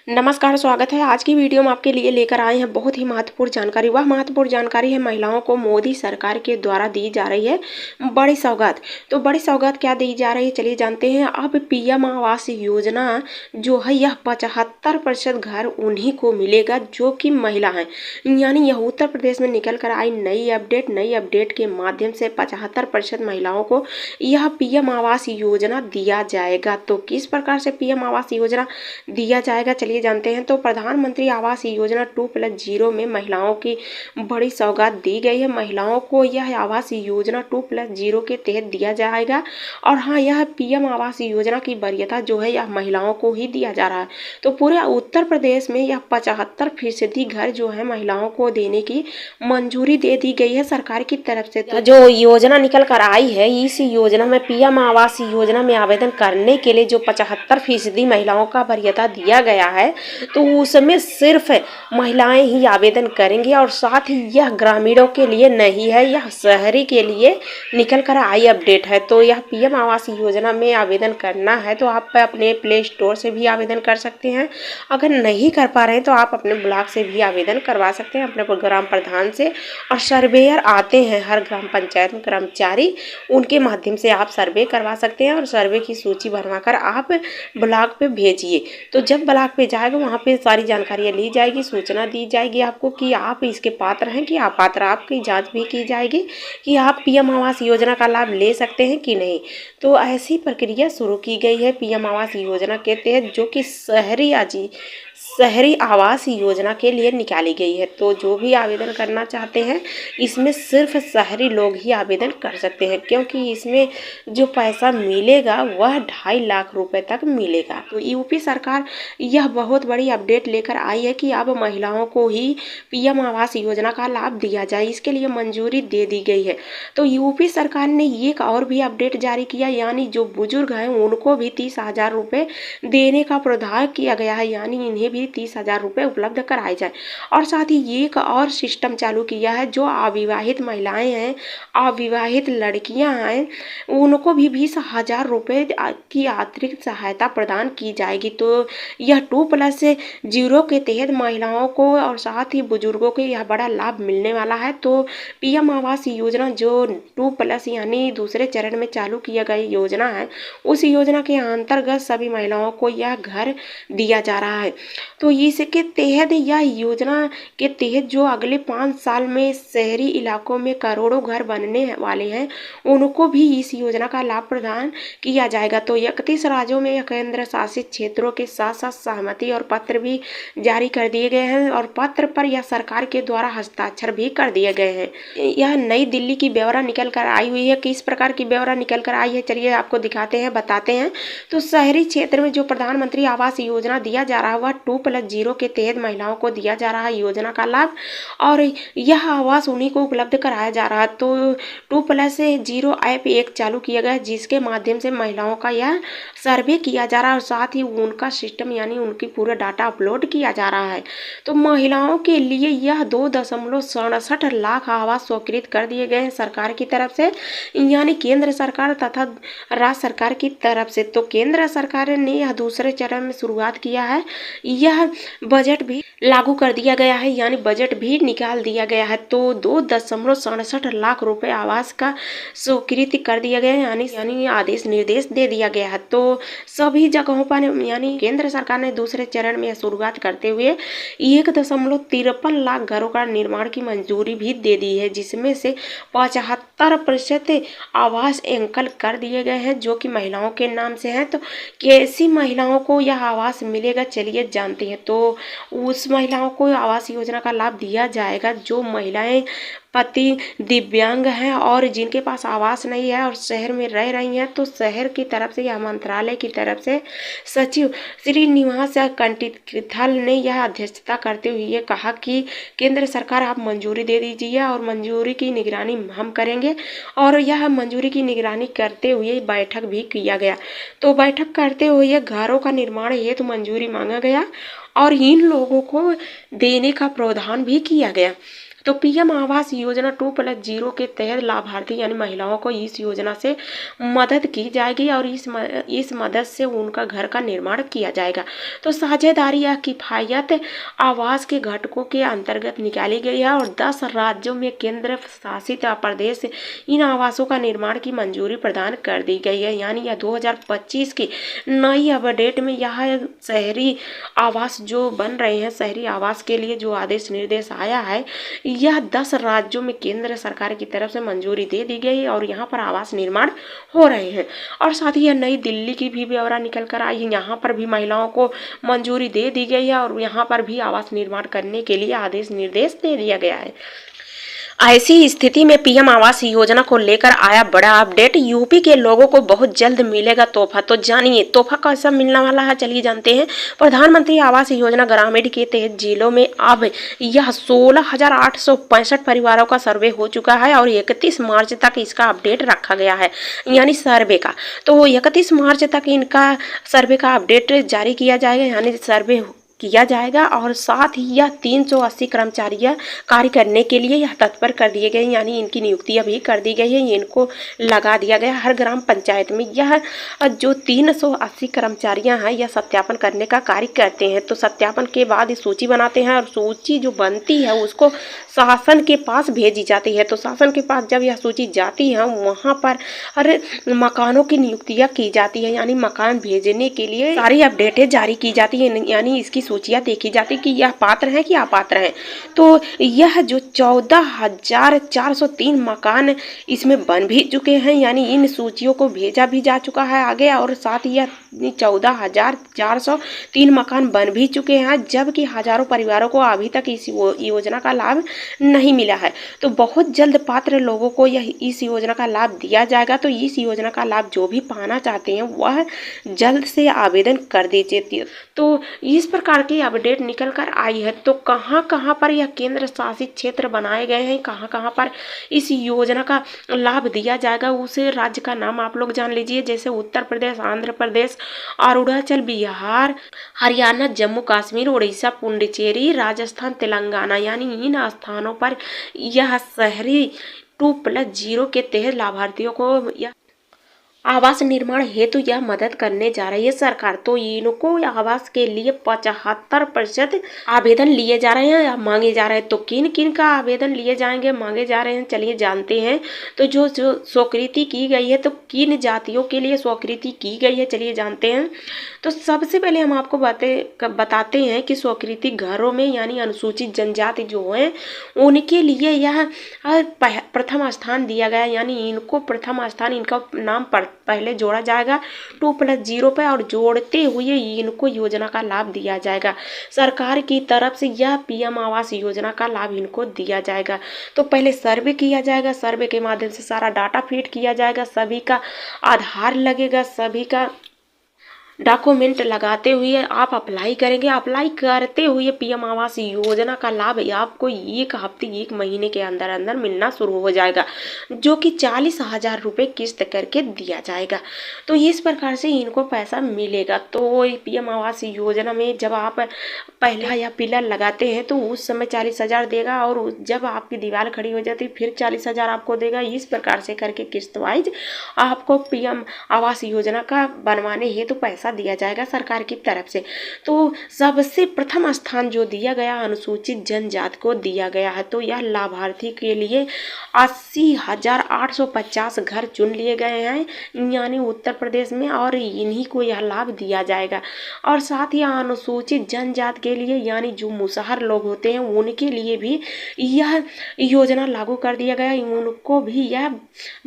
नमस्कार, स्वागत है। आज की वीडियो में आपके लिए लेकर आए हैं बहुत ही महत्वपूर्ण जानकारी। वह महत्वपूर्ण जानकारी है महिलाओं को मोदी सरकार के द्वारा दी जा रही है बड़ी सौगात। तो बड़ी सौगात क्या दी जा रही है, चलिए जानते हैं। अब पीएम आवास योजना जो है यह 75% घर उन्हीं को मिलेगा जो कि महिला हैं। यानी यह उत्तर प्रदेश में निकल कर आई नई अपडेट के माध्यम से 75% महिलाओं को यह पीएम आवास योजना दिया जाएगा। तो किस प्रकार से पीएम आवास योजना दिया जाएगा, चलिए जानते हैं। तो प्रधानमंत्री आवास योजना 2+0 में महिलाओं की बड़ी सौगात दी गई है। महिलाओं को यह आवास योजना 2+0 के तहत दिया जाएगा। और हाँ, यह पीएम आवास योजना की वरीयता जो है यह महिलाओं को ही दिया जा रहा है। तो पूरे उत्तर प्रदेश में यह 75% घर जो है महिलाओं को देने की मंजूरी दे दी गई है सरकार की तरफ से। तो जो योजना निकल कर आई है, इस योजना में पीएम आवास योजना में आवेदन करने के लिए जो 75% महिलाओं का वरीयता दिया गया है, तो उसमें सिर्फ महिलाएं ही आवेदन करेंगी। और साथ ही यह ग्रामीणों के लिए नहीं है, यह शहरी के लिए निकल कर आई अपडेट है। तो यह पीएम आवास योजना में आवेदन करना है तो आप अपने प्ले स्टोर से भी आवेदन कर सकते हैं। अगर नहीं कर पा रहे हैं तो आप अपने ब्लॉक से भी आवेदन करवा सकते हैं, अपने ग्राम प्रधान से। और सर्वेयर आते हैं हर ग्राम पंचायत में, कर्मचारी, उनके माध्यम से आप सर्वे करवा सकते हैं। और सर्वे की सूची बनवाकर आप ब्लॉक पे भेजिए। तो जब ब्लॉक पे जाएगा वहाँ पे सारी जानकारियाँ ली जाएगी, सूचना दी जाएगी आपको कि आप इसके पात्र हैं कि अपात्र। आपकी जांच भी की जाएगी कि आप पीएम आवास योजना का लाभ ले सकते हैं कि नहीं। तो ऐसी प्रक्रिया शुरू की गई है पीएम आवास योजना के तहत, जो कि शहरी आवास योजना के लिए निकाली गई है। तो जो भी आवेदन करना चाहते हैं, इसमें सिर्फ शहरी लोग ही आवेदन कर सकते हैं, क्योंकि इसमें जो पैसा मिलेगा वह 2.5 लाख रुपए तक मिलेगा। तो यूपी सरकार यह बहुत बड़ी अपडेट लेकर आई है कि अब महिलाओं को ही पीएम आवास योजना का लाभ दिया जाए, इसके लिए मंजूरी दे दी गई है। तो यूपी सरकार ने एक और भी अपडेट जारी किया, यानी जो बुजुर्ग हैं उनको भी 30,000 रुपये देने का प्रावधान किया गया है। यानी इन्हें भी 30,000 रुपये उपलब्ध कराए जाए। और साथ ही एक और सिस्टम चालू किया है, जो अविवाहित महिलाएं हैं, अविवाहित लड़कियां हैं, उनको भी 20,000 रुपये की अतिरिक्त सहायता प्रदान की जाएगी। तो यह 2+0 के तहत महिलाओं को और साथ ही बुजुर्गों को यह बड़ा लाभ मिलने वाला है। तो पीएम आवास योजना जो 2+ यानी दूसरे चरण में चालू किया गई योजना है, उस योजना के अंतर्गत सभी महिलाओं को यह घर दिया जा रहा है। तो इसके तहत यह योजना के तहत जो अगले 5 साल में शहरी इलाकों में करोड़ों घर बनने वाले हैं, उनको भी इस योजना का लाभ प्रदान किया जाएगा। तो 31 राज्यों में केंद्र शासित क्षेत्रों के साथ साथ सहमति और पत्र भी जारी कर दिए गए हैं, और पत्र पर यह सरकार के द्वारा हस्ताक्षर भी कर दिए गए हैं। यह नई दिल्ली की ब्यौरा निकल कर आई हुई है। किस प्रकार की ब्यौरा निकल कर आई है, चलिए आपको दिखाते हैं, बताते हैं। तो शहरी क्षेत्र में जो प्रधानमंत्री आवास योजना दिया जा रहा है, वह 2+0 के तहत महिलाओं को दिया जा रहा है योजना का लाभ, और यह आवास उन्हीं को उपलब्ध कराया जा रहा है। तो 2+0 ऐप एक चालू किया गया है, जिसके माध्यम से महिलाओं का यह सर्वे किया जा रहा है और साथ ही उनका सिस्टम यानी उनकी पूरा डाटा अपलोड किया जा रहा है। तो महिलाओं के लिए यह 2.67 लाख आवास स्वीकृत कर दिए गए हैं सरकार की तरफ से, यानी केंद्र सरकार तथा राज्य सरकार की तरफ से। तो केंद्र सरकार ने यह दूसरे चरण में शुरुआत किया है। यह बजट भी लागू कर दिया गया है, यानी बजट भी निकाल दिया गया है। तो 2.67 लाख रुपए आवास का स्वीकृति कर दिया गया है, यानी आदेश निर्देश दे दिया गया है। तो सभी जगहों पर यानी केंद्र सरकार ने दूसरे चरण में शुरुआत करते हुए 1.53 लाख घरों का निर्माण की मंजूरी भी दे दी है, जिसमें से 75% आवास एंकल कर दिए गए हैं, जो कि महिलाओं के नाम से हैं। तो कैसी महिलाओं को यह आवास मिलेगा, चलिए जानते हैं। तो उस महिलाओं को आवास योजना का लाभ दिया जाएगा जो महिलाएं पति दिव्यांग हैं और जिनके पास आवास नहीं है और शहर में रह रही हैं। तो शहर की तरफ से या मंत्रालय की तरफ से सचिव श्रीनिवास कंटिथल ने यह अध्यक्षता करते हुए कहा कि केंद्र सरकार आप मंजूरी दे दीजिए और मंजूरी की निगरानी हम करेंगे। और यह मंजूरी की निगरानी करते हुए बैठक भी किया गया। तो बैठक करते हुए घरों का निर्माण हेतु मंजूरी मांगा गया और इन लोगों को देने का प्रावधान भी किया गया। तो पीएम आवास योजना 2+0 के तहत लाभार्थी यानी महिलाओं को इस योजना से मदद की जाएगी और इस मदद से उनका घर का निर्माण किया जाएगा। तो साझेदारी या किफायत आवास के घटकों के अंतर्गत निकाली गई है और 10 राज्यों में केंद्र शासित प्रदेश इन आवासों का निर्माण की मंजूरी प्रदान कर दी गई है। यानी यह 2025 की नई अपडेट में यह शहरी आवास जो बन रहे हैं, शहरी आवास के लिए जो आदेश निर्देश आया है, यह 10 राज्यों में केंद्र सरकार की तरफ से मंजूरी दे दी गई और यहाँ पर आवास निर्माण हो रहे हैं। और साथ ही यह नई दिल्ली की भी ब्यौरा निकल कर आई है, यहाँ पर भी महिलाओं को मंजूरी दे दी गई है और यहाँ पर भी आवास निर्माण करने के लिए आदेश निर्देश दे दिया गया है। ऐसी स्थिति में पीएम आवास योजना को लेकर आया बड़ा अपडेट। यूपी के लोगों को बहुत जल्द मिलेगा तोहफा। तो जानिए तोहफा कैसा मिलने वाला है, चलिए जानते हैं। प्रधानमंत्री आवास योजना ग्रामीण के तहत जिलों में अब यह 16,865 परिवारों का सर्वे हो चुका है और 31 मार्च तक इसका अपडेट रखा गया है, यानी सर्वे का। तो 31 मार्च तक इनका सर्वे का अपडेट जारी किया जाएगा, यानी सर्वे किया जाएगा। और साथ ही यह 380 कर्मचारियां कार्य करने के लिए यह तत्पर कर दिए गए, यानी इनकी नियुक्तियां भी कर दी गई है, इनको लगा दिया गया। हर ग्राम पंचायत में यह जो 380 कर्मचारियां हैं यह सत्यापन करने का कार्य करते हैं। तो सत्यापन के बाद ये सूची बनाते हैं और सूची जो बनती है उसको शासन के पास भेजी जाती है। तो शासन के पास जब यह सूची जाती है वहाँ पर हर मकानों की नियुक्तियाँ की जाती है, यानी मकान भेजने के लिए सारी अपडेटें जारी की जाती है, यानी इसकी सूचियाँ देखी जाती कि यह पात्र हैं कि अपात्र हैं। तो यह जो 14,403 मकान इसमें बन भी चुके हैं, यानी इन सूचियों को भेजा भी जा चुका है आगे। और साथ ही यह 14,403 मकान बन भी चुके हैं, जबकि हजारों परिवारों को अभी तक इस योजना का लाभ नहीं मिला है। तो बहुत जल्द पात्र लोगों को यह इस योजना का लाभ दिया जाएगा। तो इस योजना का लाभ जो भी पाना चाहते हैं वह जल्द से आवेदन कर दीजिए। तो इस प्रकार की अपडेट निकल कर आई है। तो कहाँ कहाँ पर यह केंद्र शासित क्षेत्र बनाए गए हैं, कहाँ कहाँ पर इस योजना का लाभ दिया जाएगा, उसे राज्य का नाम आप लोग जान लीजिए। जैसे उत्तर प्रदेश, आंध्र प्रदेश, अरुणाचल, बिहार, हरियाणा, जम्मू कश्मीर, उड़ीसा, पुडुचेरी, राजस्थान, तेलंगाना, यानी इन स्थानों पर यह शहरी 2+0 के तहत लाभार्थियों को यह आवास निर्माण हेतु यह मदद करने जा रही है सरकार। तो इनको आवास के लिए 75% आवेदन लिए जा रहे हैं या मांगे जा रहे हैं। तो किन किन का आवेदन लिए जाएंगे, मांगे जा रहे हैं, चलिए जानते हैं। तो जो स्वीकृति की गई है, तो किन जातियों के लिए स्वीकृति की गई है, चलिए जानते हैं। तो सबसे पहले हम आपको बताते हैं कि स्वीकृति घरों में, यानी अनुसूचित जनजाति जो है उनके लिए यह प्रथम स्थान दिया गया, यानी इनको प्रथम स्थान, इनका नाम पहले जोड़ा जाएगा 2+0 पे और जोड़ते हुए इनको योजना का लाभ दिया जाएगा। सरकार की तरफ से यह पीएम आवास योजना का लाभ इनको दिया जाएगा। तो पहले सर्वे किया जाएगा, सर्वे के माध्यम से सारा डाटा फीड किया जाएगा, सभी का आधार लगेगा, सभी का डॉक्यूमेंट लगाते हुए आप अप्लाई करेंगे। अप्लाई करते हुए पीएम आवास योजना का लाभ आपको 1 हफ्ते 1 महीने के अंदर अंदर मिलना शुरू हो जाएगा, जो कि 40,000 रुपये किस्त करके दिया जाएगा। तो इस प्रकार से इनको पैसा मिलेगा। तो पीएम आवास योजना में जब आप पहला या पिलर लगाते हैं तो उस समय 40,000 देगा और जब आपकी दीवार खड़ी हो जाती है फिर 40,000 आपको देगा। इस प्रकार से करके किस्त वाइज आपको पीएम आवास योजना का बनवाने हेतु पैसा दिया जाएगा सरकार की तरफ से। तो सबसे प्रथम स्थान जो दिया गया अनुसूचित जनजाति को दिया गया है। तो यह लाभार्थी के लिए 80,850 घर चुन लिए गए हैं, यानी उत्तर प्रदेश में, और इन्हीं को यह लाभ दिया जाएगा। और साथ ही अनुसूचित जनजाति के लिए, यानी जो मुसहर लोग होते हैं उनके लिए भी यह योजना लागू कर दिया गया, उनको भी यह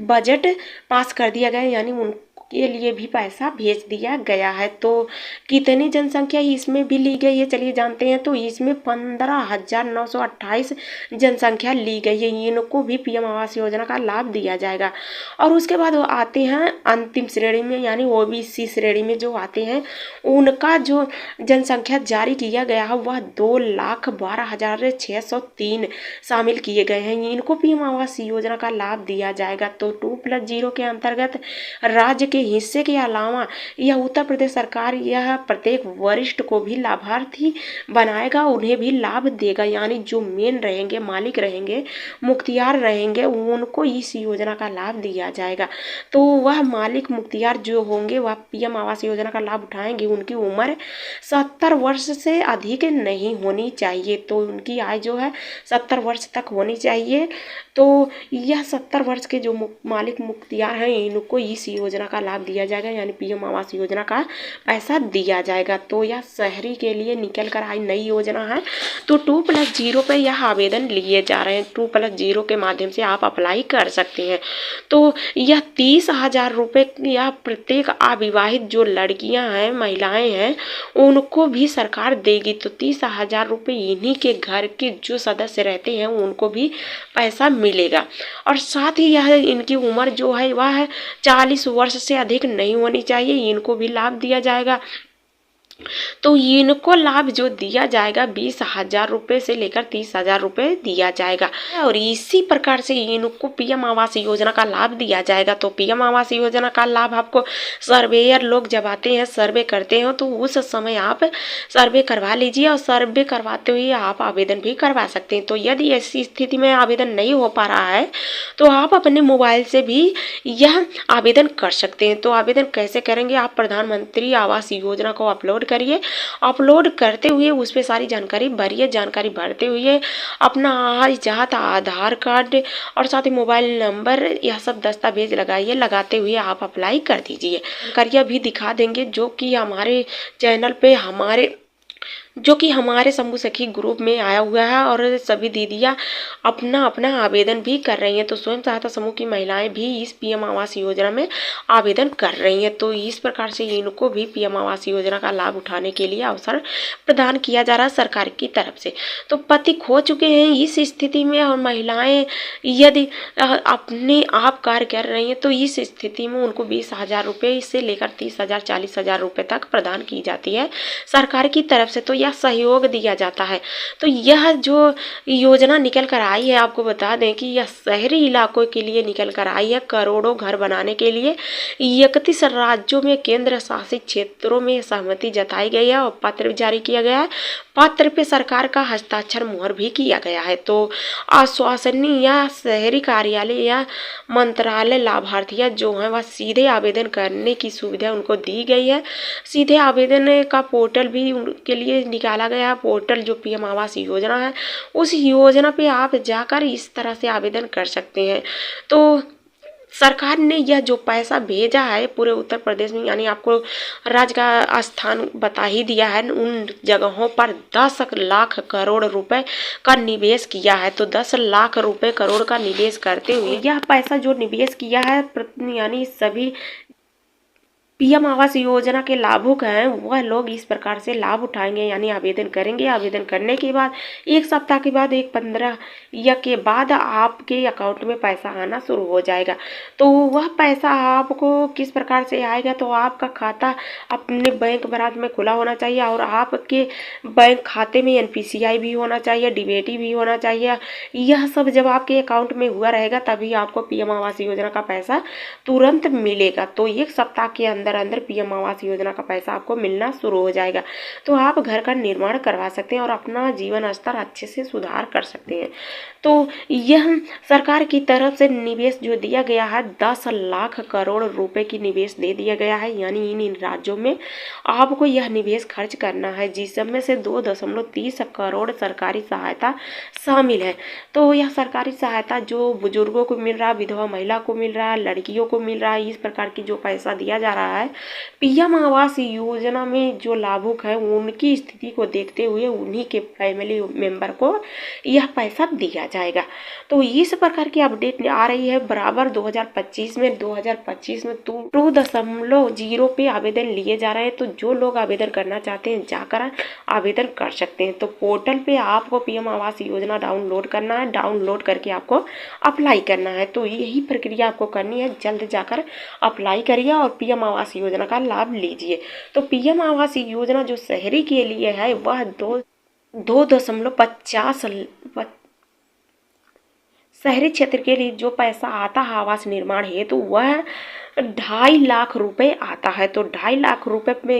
बजट पास कर दिया गया, यानी उन के लिए भी पैसा भेज दिया गया है। तो कितनी जनसंख्या इसमें भी ली गई है, चलिए जानते हैं। तो इसमें 15,928 जनसंख्या ली गई है, इनको भी पीएम आवास योजना का लाभ दिया जाएगा। और उसके बाद वो आते हैं अंतिम श्रेणी में, यानी ओबीसी श्रेणी में जो आते हैं उनका जो जनसंख्या जारी किया गया है वह 2,12,603 शामिल किए गए हैं, इनको पीएम आवास योजना का लाभ दिया जाएगा। तो 2+0 के अंतर्गत राज्य के हिस्से के अलावा यह उत्तर प्रदेश सरकार यह प्रत्येक वरिष्ठ को भी लाभार्थी बनाएगा, उन्हें भी लाभ देगा। यानी जो मेन रहेंगे, मालिक रहेंगे, मुख्तियार रहेंगे, उनको इस योजना का लाभ दिया जाएगा। तो वह मालिक मुख्तियार जो होंगे वह पीएम आवास योजना का लाभ उठाएंगे। उनकी उम्र 70 वर्ष से अधिक नहीं होनी चाहिए। तो उनकी आय जो है 70 वर्ष तक होनी चाहिए। तो यह 70 वर्ष के जो मालिक मुख्तियार हैं इनको इस योजना का लाभ दिया जाएगा, यानी पीएम आवास योजना का पैसा दिया जाएगा। तो यह शहरी के लिए निकल कर आई नई योजना है। तो 2+0 पे यह आवेदन लिए जा रहे हैं। 2+0 के माध्यम से आप अप्लाई कर सकते हैं। तो यह 30,000 रुपये या प्रत्येक अविवाहित जो लड़कियां हैं, महिलाएं हैं, उनको भी सरकार देगी। तो 30,000 रुपये इन्हीं के घर के जो सदस्य रहते हैं उनको भी पैसा मिलेगा। और साथ ही यह इनकी उम्र जो है वह 40 वर्ष से अधिक नहीं होनी चाहिए, इनको भी लाभ दिया जाएगा। तो इनको लाभ जो दिया जाएगा 20,000 रुपये से लेकर 30,000 रुपये दिया जाएगा। और इसी प्रकार से इनको पीएम आवास योजना का लाभ दिया जाएगा। तो पीएम आवास योजना का लाभ आपको सर्वेयर लोग जब आते हैं, सर्वे करते हैं, तो उस समय आप सर्वे करवा लीजिए और सर्वे करवाते हुए आप आवेदन भी करवा सकते हैं। तो यदि ऐसी स्थिति में आवेदन नहीं हो पा रहा है तो आप अपने मोबाइल से भी यह आवेदन कर सकते हैं। तो आवेदन कैसे करेंगे? आप प्रधानमंत्री आवास योजना को अपलोड करिए। अपलोड करते हुए उस पर सारी जानकारी भरिए। जानकारी भरते हुए अपना जात, आधार कार्ड और साथ ही मोबाइल नंबर, यह सब दस्तावेज लगाइए। लगाते हुए आप अप्लाई कर दीजिए। जानकारियाँ भी दिखा देंगे जो कि हमारे चैनल पे हमारे समूह सखी ग्रुप में आया हुआ है। और सभी दीदियाँ अपना अपना आवेदन भी कर रही हैं। तो स्वयं सहायता समूह की महिलाएं भी इस पीएम आवास योजना में आवेदन कर रही हैं। तो इस प्रकार से इनको भी पीएम आवास योजना का लाभ उठाने के लिए अवसर प्रदान किया जा रहा है सरकार की तरफ से। तो पति खो चुके हैं इस स्थिति में और महिलाएं यदि अपने आप कार्य कर रही हैं तो इस स्थिति में उनको 20,000 रुपये से लेकर 30,000, 40,000 रुपये तक प्रदान की जाती है सरकार की तरफ से। तो यह सहयोग दिया जाता है। तो यह जो योजना निकल कर आई है, आपको बता दें कि यह शहरी इलाकों के लिए निकल कर आई है। करोड़ों घर बनाने के लिए 31 राज्यों में, केंद्र शासित क्षेत्रों में सहमति जताई गई है और पत्र जारी किया गया है। पत्र पे सरकार का हस्ताक्षर मुहर भी किया गया है। तो आश्वासन या शहरी कार्यालय या मंत्रालय लाभार्थियाँ जो हैं वह सीधे आवेदन करने की सुविधा उनको दी गई है। सीधे आवेदन का पोर्टल भी उनके लिए निकाला गया है। पोर्टल जो पीएम आवास योजना है, उस योजना पे आप जाकर इस तरह से आवेदन कर सकते हैं। तो सरकार ने यह जो पैसा भेजा है पूरे उत्तर प्रदेश में, यानी आपको राज्य का स्थान बता ही दिया है, उन जगहों पर 10 लाख करोड़ रुपए का निवेश किया है। तो 10 लाख रुपए करोड़ का निवेश करते हुए यह पैसा जो निवेश किया है, यानी सभी पीएम आवास योजना के लाभुक हैं वह लोग इस प्रकार से लाभ उठाएंगे, यानी आवेदन करेंगे। आवेदन करने के बाद 1 सप्ताह के बाद, 15 या के बाद आपके अकाउंट में पैसा आना शुरू हो जाएगा। तो वह पैसा आपको किस प्रकार से आएगा? तो आपका खाता अपने बैंक ब्रांच में खुला होना चाहिए और आपके बैंक खाते में NPCI भी होना चाहिए, DBT भी होना चाहिए। यह सब जब आपके अकाउंट में हुआ रहेगा तभी आपको पीएम आवास योजना का पैसा तुरंत मिलेगा। तो 1 सप्ताह के अंदर पीएम आवास योजना का पैसा आपको मिलना शुरू हो जाएगा। तो आप घर का निर्माण करवा सकते हैं और अपना जीवन स्तर अच्छे से सुधार कर सकते हैं। तो यह सरकार की तरफ से निवेश जो दिया गया है 10 लाख करोड़ रुपए की निवेश दे दिया गया है। यानी इन राज्यों में आपको यह निवेश खर्च करना है, जिसमें से 2.30 करोड़ सरकारी सहायता शामिल है। तो यह सरकारी सहायता जो बुजुर्गों को मिल रहा है, विधवा महिला को मिल रहा है, लड़कियों को मिल रहा है, इस प्रकार की जो पैसा दिया जा रहा है पीएम आवास योजना में जो लाभुक है उनकी स्थिति को देखते हुए उन्हीं के फैमिली मेंबर को यह पैसा दिया जाएगा। तो इस प्रकार की अपडेट आ रही है। बराबर 2025 में 2.0 पे आवेदन लिए जा रहे हैं। तो जो लोग आवेदन करना चाहते हैं जाकर आवेदन कर सकते हैं। तो पोर्टल पे आपको पीएम आवास योजना डाउनलोड करना है, डाउनलोड करके आपको अप्लाई करना है। तो यही प्रक्रिया आपको करनी है। जल्द जाकर अप्लाई करिए और पीएम आवास योजना का लाभ लीजिए। तो पीएम आवास योजना जो शहरी के लिए है वह 2.50 शहरी क्षेत्र के लिए जो पैसा आता है आवास निर्माण हेतु वह 2.5 लाख रुपए आता है। तो 2.5 लाख रुपए में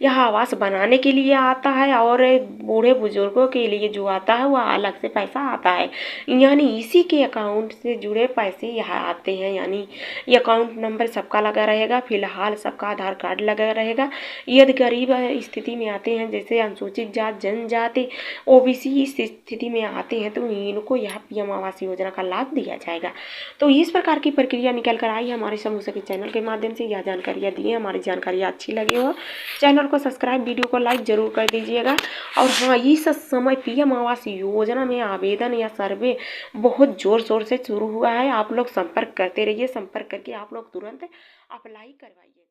यह आवास बनाने के लिए आता है और बूढ़े बुजुर्गों के लिए जो आता है वह अलग से पैसा आता है, यानी इसी के अकाउंट से जुड़े पैसे यहाँ आते हैं। यानी ये अकाउंट नंबर सबका लगा रहेगा, फिलहाल सबका आधार कार्ड लगा रहेगा। यदि गरीब स्थिति में आते हैं, जैसे अनुसूचित जात, जनजाति, ओबीसी इस स्थिति में आते हैं, तो इनको यह पीएम आवास योजना का लाभ दिया जाएगा। तो इस प्रकार की प्रक्रिया निकल कर आई है हमारे समूह के चैनल के माध्यम से। यह जानकारियाँ दी है, हमारी जानकारियाँ अच्छी लगी हो चैनल को सब्सक्राइब, वीडियो को लाइक जरूर कर दीजिएगा। और हाँ, इस समय पीएम आवास योजना में आवेदन या सर्वे बहुत जोर शोर से शुरू हुआ है। आप लोग संपर्क करते रहिए, संपर्क करके आप लोग तुरंत अप्लाई करवाइए।